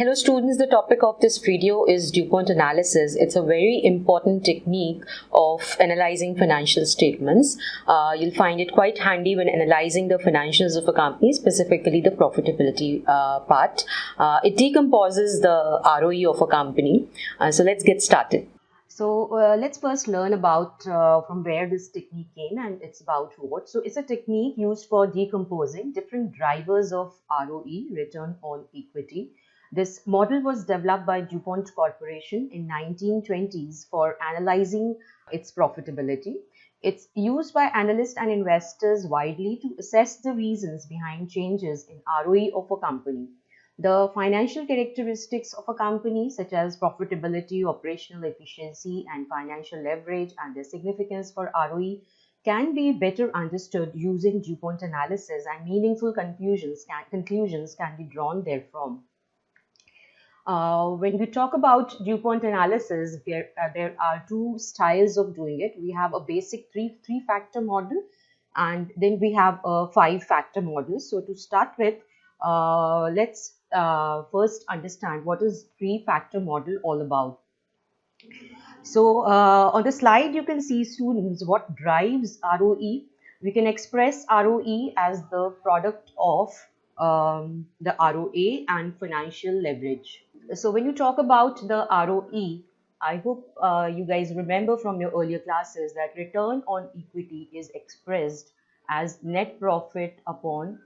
Hello students, the topic of this video is DuPont analysis. It's a very important technique of analyzing financial statements. You'll find it quite handy when analyzing the financials of a company, specifically the profitability part. It decomposes the ROE of a company. So let's get started. So let's first learn about from where this technique came and it's about what. So it's a technique used for decomposing different drivers of ROE, return on equity. This model was developed by DuPont Corporation in 1920s for analyzing its profitability. It's used by analysts and investors widely to assess the reasons behind changes in ROE of a company. The financial characteristics of a company, such as profitability, operational efficiency, and financial leverage, and their significance for ROE, can be better understood using DuPont analysis, and meaningful conclusions can be drawn therefrom. When we talk about DuPont analysis, there are two styles of doing it. We have a basic three-factor model, and then we have a five-factor model. So to start with, let's first understand what is three-factor model all about. So on the slide, you can see, students, what drives ROE. We can express ROE as the product of the ROA and financial leverage. So when you talk about the ROE, I hope you guys remember from your earlier classes that return on equity is expressed as net profit upon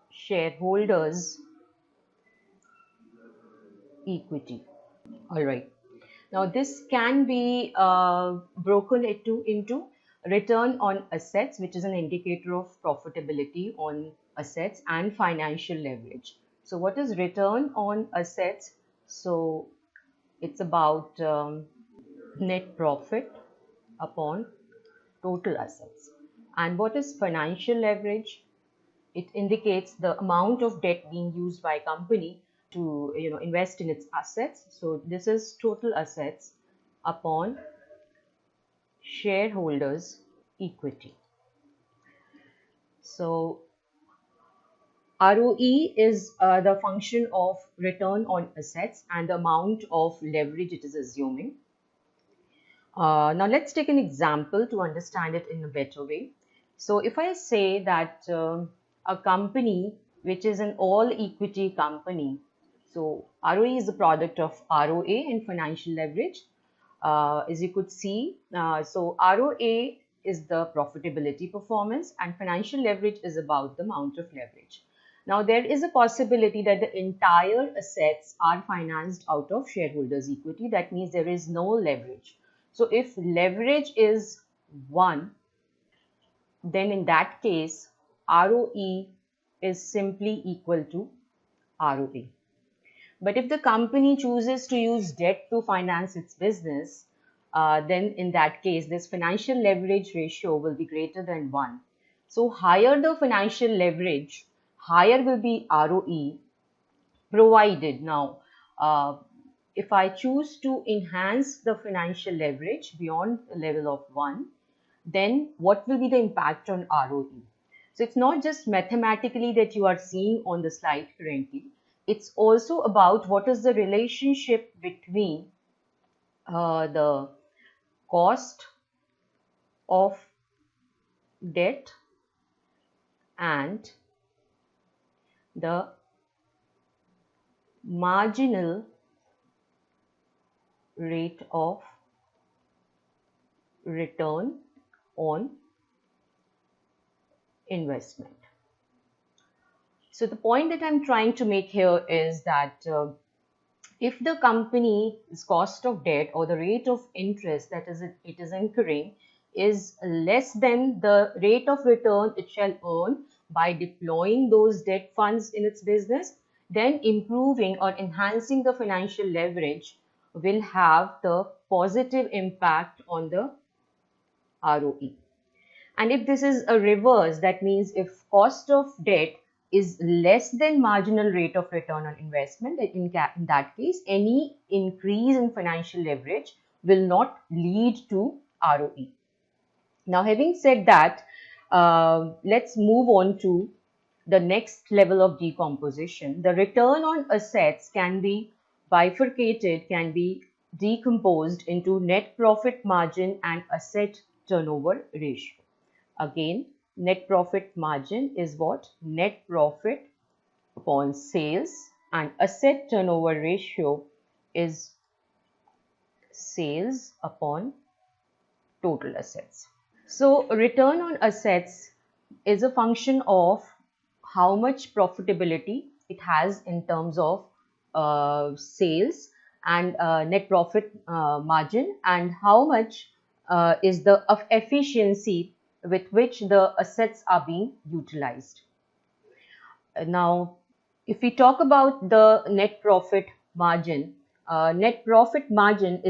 shareholders' equity. All right. Now this can be broken into return on assets, which is an indicator of profitability on assets, and financial leverage. So what is return on assets? So it's about net profit upon total assets. And what is financial leverage? It indicates the amount of debt being used by a company to invest in its assets. So this is total assets upon shareholders' equity. So ROE is the function of return on assets and the amount of leverage it is assuming. Now let's take an example to understand it in a better way. So if I say that a company which is an all equity company, so ROE is the product of ROA and financial leverage. As you could see, so ROA is the profitability performance and financial leverage is about the amount of leverage. Now there is a possibility that the entire assets are financed out of shareholders' equity. That means there is no leverage. So if leverage is 1, then in that case ROE is simply equal to ROA. But if the company chooses to use debt to finance its business, then in that case this financial leverage ratio will be greater than 1. So higher the financial leverage, higher will be ROE, provided now if I choose to enhance the financial leverage beyond the level of 1, then what will be the impact on ROE? So it's not just mathematically that you are seeing on the slide currently. It's also about what is the relationship between the cost of debt and the marginal rate of return on investment. So the point that I'm trying to make here is that if the company's cost of debt or the rate of interest that it is incurring is less than the rate of return it shall earn by deploying those debt funds in its business, then improving or enhancing the financial leverage will have the positive impact on the ROE. And if this is a reverse, that means if cost of debt is less than marginal rate of return on investment, in that case any increase in financial leverage will not lead to ROE. Now having said that, let's move on to the next level of decomposition, the return on assets can be bifurcated, can be decomposed into net profit margin and asset turnover ratio. Again, net profit margin is what? Net profit upon sales, and asset turnover ratio is sales upon total assets. So return on assets is a function of how much profitability it has in terms of sales and net profit margin, and how much is the of efficiency with which the assets are being utilized. Now, if we talk about the net profit margin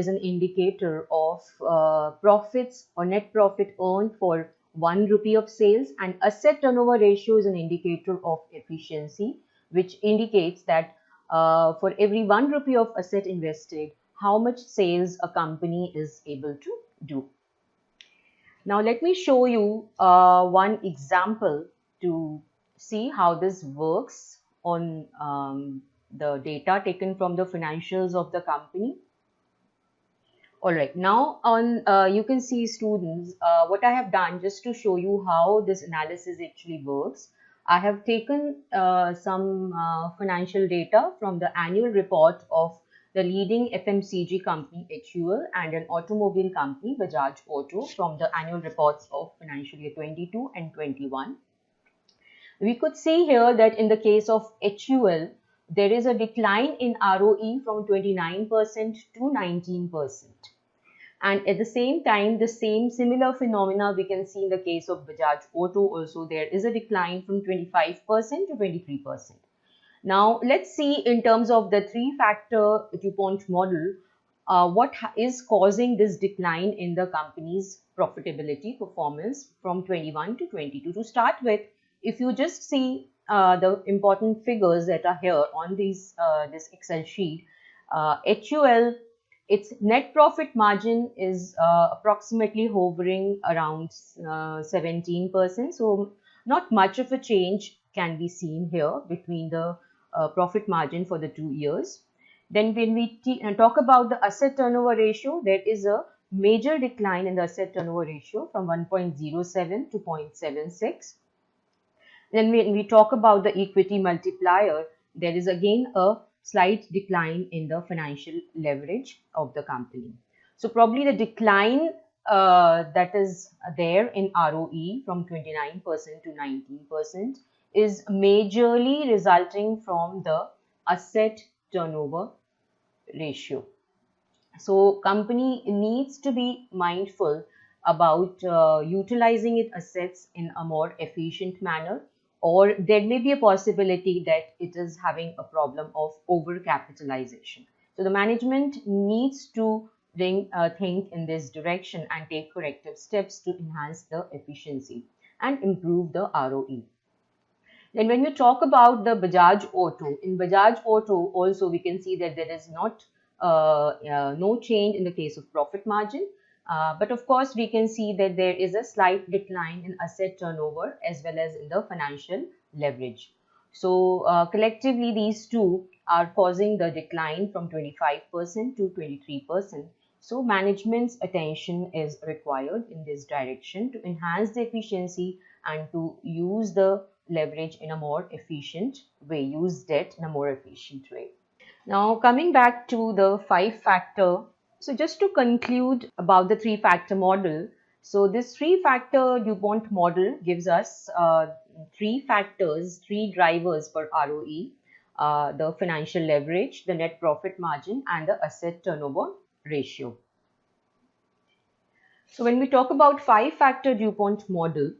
is an indicator of profits or net profit earned for 1 rupee of sales, and asset turnover ratio is an indicator of efficiency, which indicates that for every 1 rupee of asset invested, how much sales a company is able to do. Now, let me show you one example to see how this works on the data taken from the financials of the company. All right, now on you can see, students, what I have done just to show you how this analysis actually works. I have taken some financial data from the annual report of the leading FMCG company HUL and an automobile company Bajaj Auto from the annual reports of financial year 22 and 21. We could see here that in the case of HUL, there is a decline in ROE from 29% to 19%. And at the same time, the same similar phenomena we can see in the case of Bajaj Auto also. There is a decline from 25% to 23%. Now, let's see in terms of the three-factor DuPont model, what is causing this decline in the company's profitability performance from 21 to 22. To start with, if you just see the important figures that are here on these this Excel sheet, HUL, its net profit margin is approximately hovering around 17%. So not much of a change can be seen here between the profit margin for the 2 years. Then when we talk about the asset turnover ratio, there is a major decline in the asset turnover ratio from 1.07 to 0.76. Then when we talk about the equity multiplier, there is again a slight decline in the financial leverage of the company. So probably the decline that is there in ROE from 29% to 19% is majorly resulting from the asset turnover ratio. So company needs to be mindful about utilizing its assets in a more efficient manner, or there may be a possibility that it is having a problem of overcapitalization. So the management needs to think in this direction and take corrective steps to enhance the efficiency and improve the ROE. Then when we talk about the Bajaj Auto, in Bajaj Auto also we can see that there is not no change in the case of profit margin. But of course, we can see that there is a slight decline in asset turnover as well as in the financial leverage. So collectively, these two are causing the decline from 25% to 23%. So management's attention is required in this direction to enhance the efficiency and to use the leverage in a more efficient way, use debt in a more efficient way. Now coming back to the 5-factor. So just to conclude about the 3-factor model, so this 3-factor DuPont model gives us 3 factors, 3 drivers for ROE, the financial leverage, the net profit margin, and the asset turnover ratio. So when we talk about 5-factor DuPont model,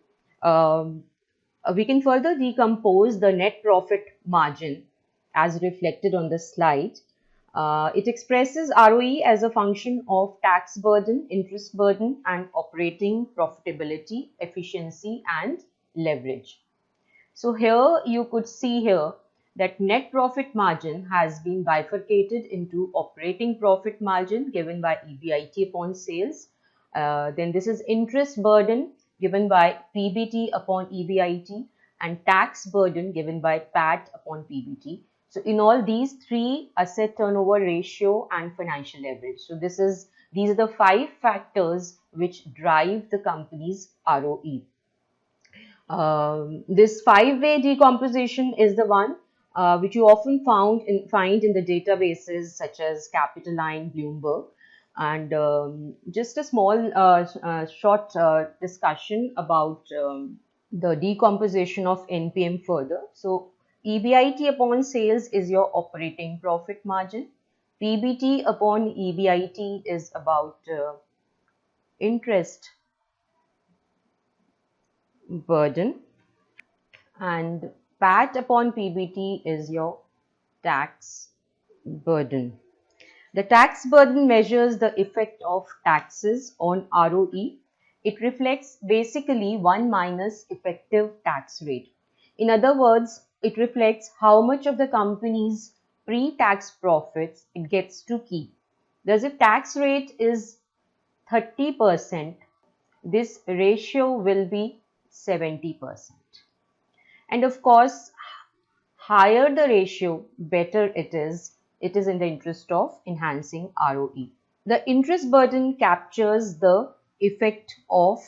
we can further decompose the net profit margin as reflected on the slide. It expresses ROE as a function of tax burden, interest burden, and operating profitability, efficiency, and leverage. So here you could see here that net profit margin has been bifurcated into operating profit margin given by EBIT upon sales. Then this is interest burden given by PBT upon EBIT, and tax burden given by PAT upon PBT. So in all these three, asset turnover ratio and financial leverage. So these are the five factors which drive the company's ROE. This five-way decomposition is the one which you often find in the databases such as Capitaline, Bloomberg, and just a small short discussion about the decomposition of NPM further. So EBIT upon sales is your operating profit margin. PBT upon EBIT is about interest burden, and PAT upon PBT is your tax burden. The tax burden measures the effect of taxes on ROE. It reflects basically 1 minus effective tax rate. In other words, it reflects how much of the company's pre-tax profits it gets to keep. Thus, if tax rate is 30%, this ratio will be 70%. And of course, higher the ratio, better it is. It is in the interest of enhancing ROE. The interest burden captures the effect of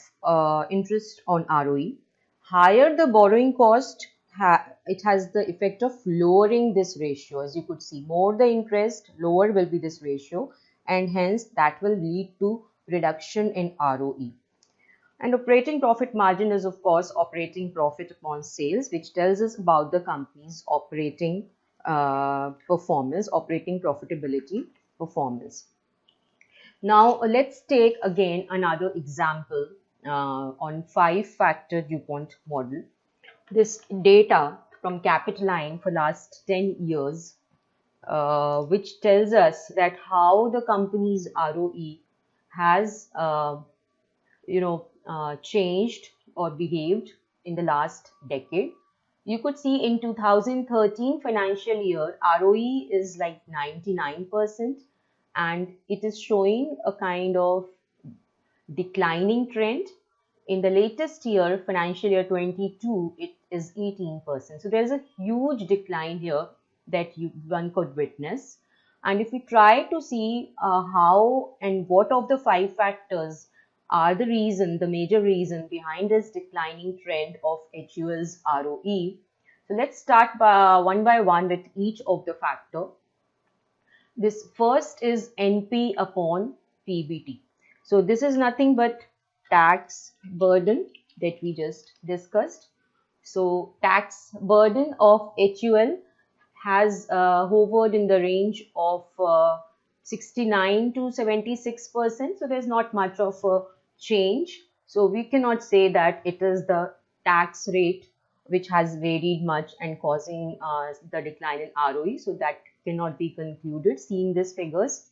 interest on ROE. Higher the borrowing cost, it has the effect of lowering this ratio. As you could see, more the interest, lower will be this ratio, and hence that will lead to reduction in ROE. And operating profit margin is, of course, operating profit upon sales, which tells us about the company's operating performance, operating profitability performance. Now, let's take again another example on 5-factor DuPont model. This data from Capitaline for last 10 years, which tells us that how the company's ROE has changed or behaved in the last decade. You could see in 2013 financial year, ROE is like 99%, and it is showing a kind of declining trend. In the latest year, financial year 22, it is 18%. So there's a huge decline here that one could witness. And if we try to see how and what of the 5 factors are the major reason behind this declining trend of HUL's ROE. So let's start one by one with each of the factor. This first is NP upon PBT. So this is nothing but tax burden that we just discussed. So tax burden of HUL has hovered in the range of 69 to 76%. So there's not much of a change. So we cannot say that it is the tax rate which has varied much and causing the decline in ROE. So that cannot be concluded seeing these figures.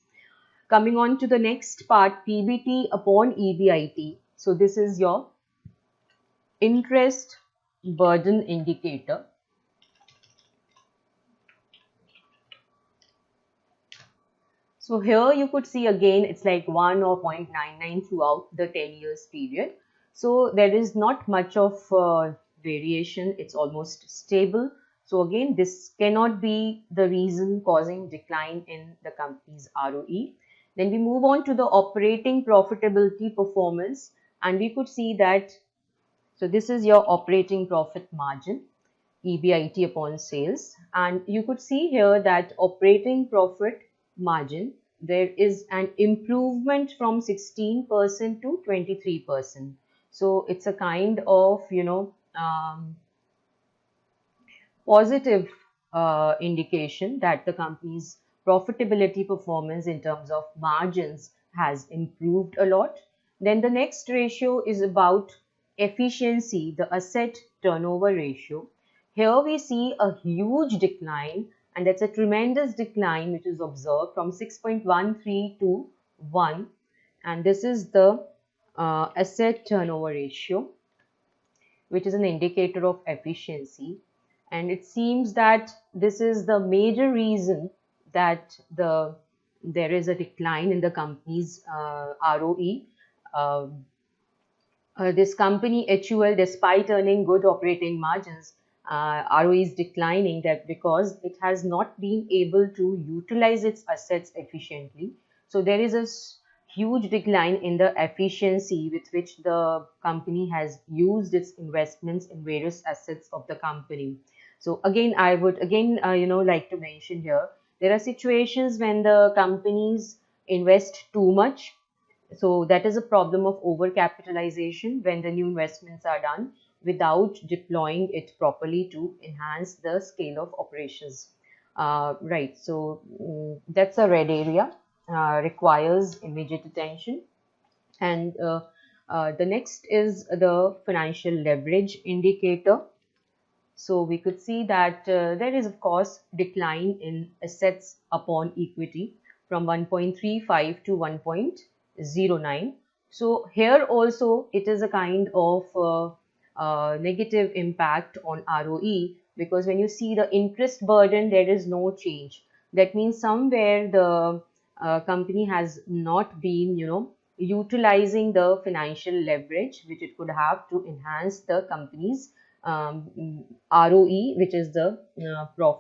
Coming on to the next part, PBT upon EBIT. So this is your interest burden indicator. So here you could see again it's like 1 or 0.99 throughout the 10 years period. So there is not much of variation, it's almost stable. So again, this cannot be the reason causing decline in the company's ROE. Then we move on to the operating profitability performance, and we could see that, so this is your operating profit margin, EBIT upon sales, and you could see here that operating profit margin, there is an improvement from 16% to 23%. So it's a kind of, positive indication that the company's profitability performance in terms of margins has improved a lot. Then the next ratio is about efficiency, the asset turnover ratio. Here we see a huge decline, and that's a tremendous decline which is observed from 6.13 to 1, and this is the asset turnover ratio, which is an indicator of efficiency. And it seems that this is the major reason that there is a decline in the company's ROE. This company HUL, despite earning good operating margins, ROE is declining, that because it has not been able to utilize its assets efficiently. So there is a huge decline in the efficiency with which the company has used its investments in various assets of the company. So again, I would again like to mention here, there are situations when the companies invest too much, so that is a problem of overcapitalization when the new investments are done without deploying it properly to enhance the scale of operations. Right, so that's a red area, requires immediate attention. And the next is the financial leverage indicator. So we could see that there is, of course, decline in assets upon equity from 1.35 to 1.09. So here also it is a kind of negative impact on ROE, because when you see the interest burden, there is no change. That means somewhere the company has not been, utilizing the financial leverage which it could have to enhance the company's ROE, which is the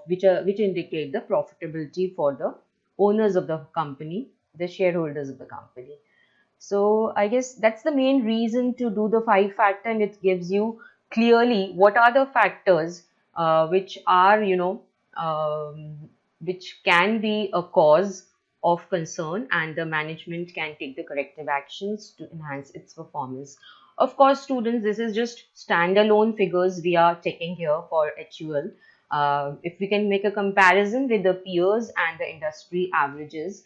which indicate the profitability for the owners of the company, the shareholders of the company. So I guess that's the main reason to do the 5 factor, and it gives you clearly what are the factors which are, which can be a cause of concern, and the management can take the corrective actions to enhance its performance. Of course, students, this is just standalone figures we are taking here for HUL. If we can make a comparison with the peers and the industry averages,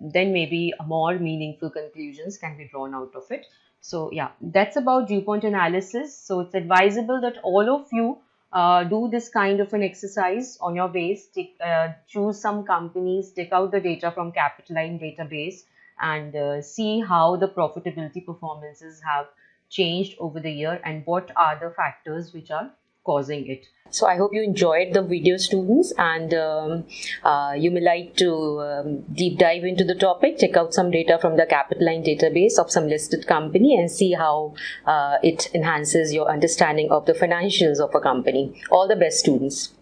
then maybe more meaningful conclusions can be drawn out of it. So yeah, that's about DuPont analysis. So it's advisable that all of you do this kind of an exercise on your base. Choose some companies, take out the data from Capitaline database, and see how the profitability performances have changed over the year and what are the factors which are causing it. So I hope you enjoyed the video, students, and you may like to deep dive into the topic, check out some data from the Capitaline database of some listed company and see how it enhances your understanding of the financials of a company. All the best, students.